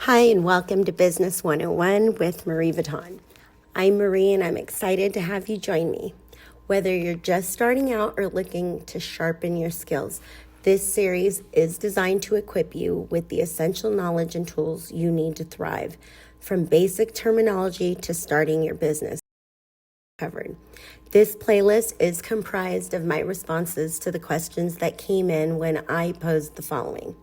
Hi, and welcome to Business 101 with Mareevuitton. I'm Marie, and I'm excited to have you join me. Whether you're just starting out or looking to sharpen your skills, this series is designed to equip you with the essential knowledge and tools you need to thrive, from basic terminology to starting your business. Covered. This playlist is comprised of my responses to the questions that came in when I posed the following.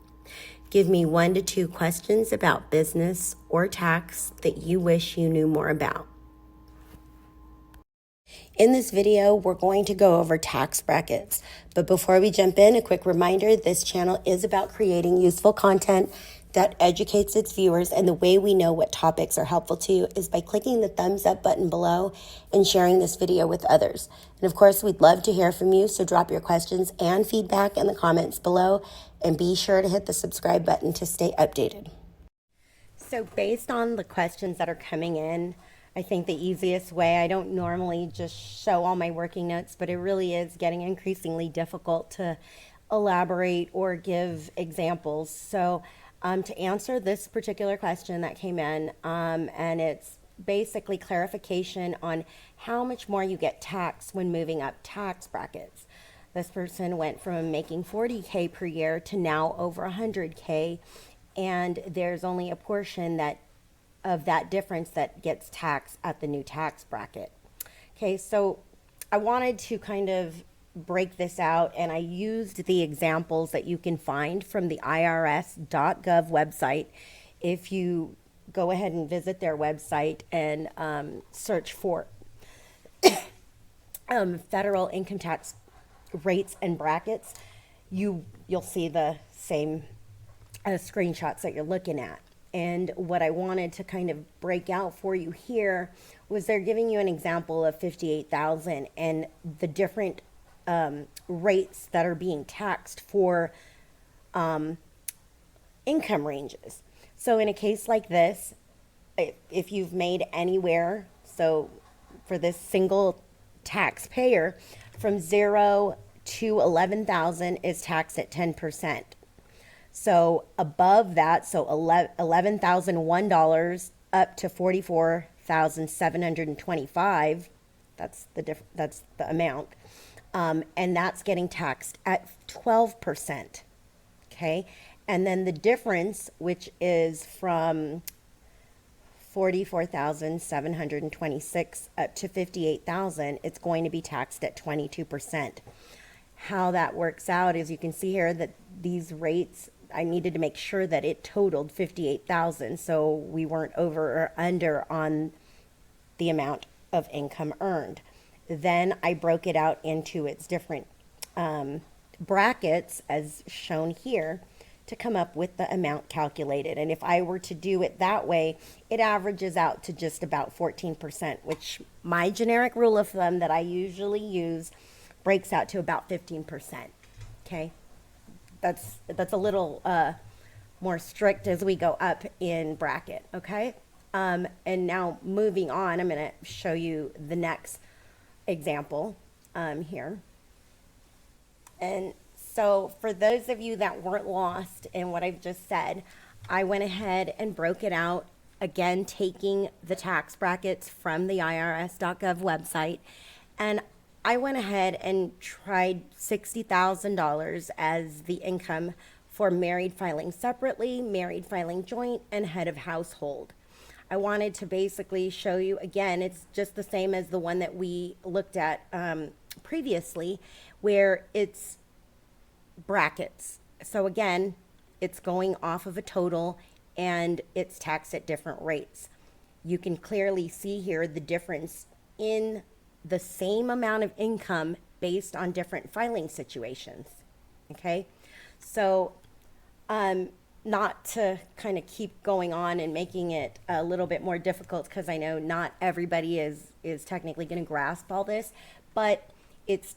Give me 1 to 2 questions about business or tax that you wish you knew more about. In this video, we're going to go over tax brackets. But before we jump in, a quick reminder, this channel is about creating useful content that educates its viewers, and the way we know what topics are helpful to you is by clicking the thumbs up button below and sharing this video with others. And of course, we'd love to hear from you, so drop your questions and feedback in the comments below, and be sure to hit the subscribe button to stay updated. So based on the questions that are coming in, I think the easiest way, I don't normally just show all my working notes, but it really is getting increasingly difficult to elaborate or give examples. So to answer this particular question that came in, and it's basically clarification on how much more you get taxed when moving up tax brackets. This person went from making 40K per year to now over 100K, and there's only a portion of that difference that gets taxed at the new tax bracket. Okay, so I wanted to kind of break this out, and I used the examples that you can find from the irs.gov website. If you go ahead and visit their website and search for federal income tax rates and brackets, you'll see the same screenshots that you're looking at. And what I wanted to kind of break out for you here was they're giving you an example of 58,000 and the different rates that are being taxed for income ranges. So in a case like this, if you've made anywhere, so for this single taxpayer, from 0 to 11,000 is taxed at 10%. So above that, so $11,001 up to $44,725, that's the amount, and that's getting taxed at 12%. Okay, and then the difference, which is from 44,726 up to 58,000, it's going to be taxed at 22%. How that works out is, you can see here that these rates, I needed to make sure that it totaled 58,000, so we weren't over or under on the amount of income earned. Then I broke it out into its different brackets as shown here to come up with the amount calculated. And if I were to do it that way, it averages out to just about 14%, which my generic rule of thumb that I usually use breaks out to about 15%. Okay, that's a little more strict as we go up in bracket. Okay, and now moving on, I'm going to show you the next example here. And so for those of you that weren't lost in what I've just said, I went ahead and broke it out, again taking the tax brackets from the irs.gov website, and I went ahead and tried $60,000 as the income for married filing separately, married filing joint, and head of household. I wanted to basically show you, again, it's just the same as the one that we looked at previously, where it's brackets. So again, it's going off of a total and it's taxed at different rates. You can clearly see here the difference in the same amount of income based on different filing situations. Okay, so not to kind of keep going on and making it a little bit more difficult, because I know not everybody is technically going to grasp all this, but it's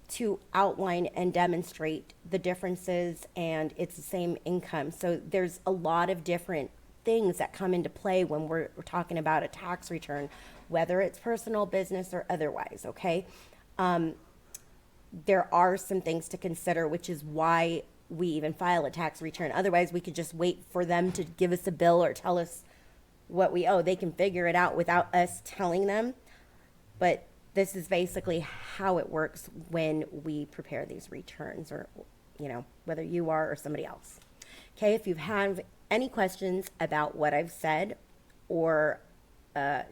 to outline and demonstrate the differences, and it's the same income. So there's a lot of different things that come into play when we're talking about a tax return, whether it's personal, business, or otherwise. Okay, there are some things to consider, which is why we even file a tax return. Otherwise, we could just wait for them to give us a bill or tell us what we owe. They can figure it out without us telling them. But this is basically how it works when we prepare these returns, or, whether you are or somebody else. Okay, if you have any questions about what I've said or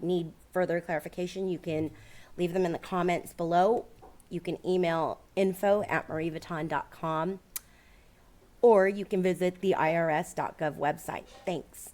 need further clarification, you can leave them in the comments below. You can email info@mareevuitton.com, or you can visit the irs.gov website. Thanks.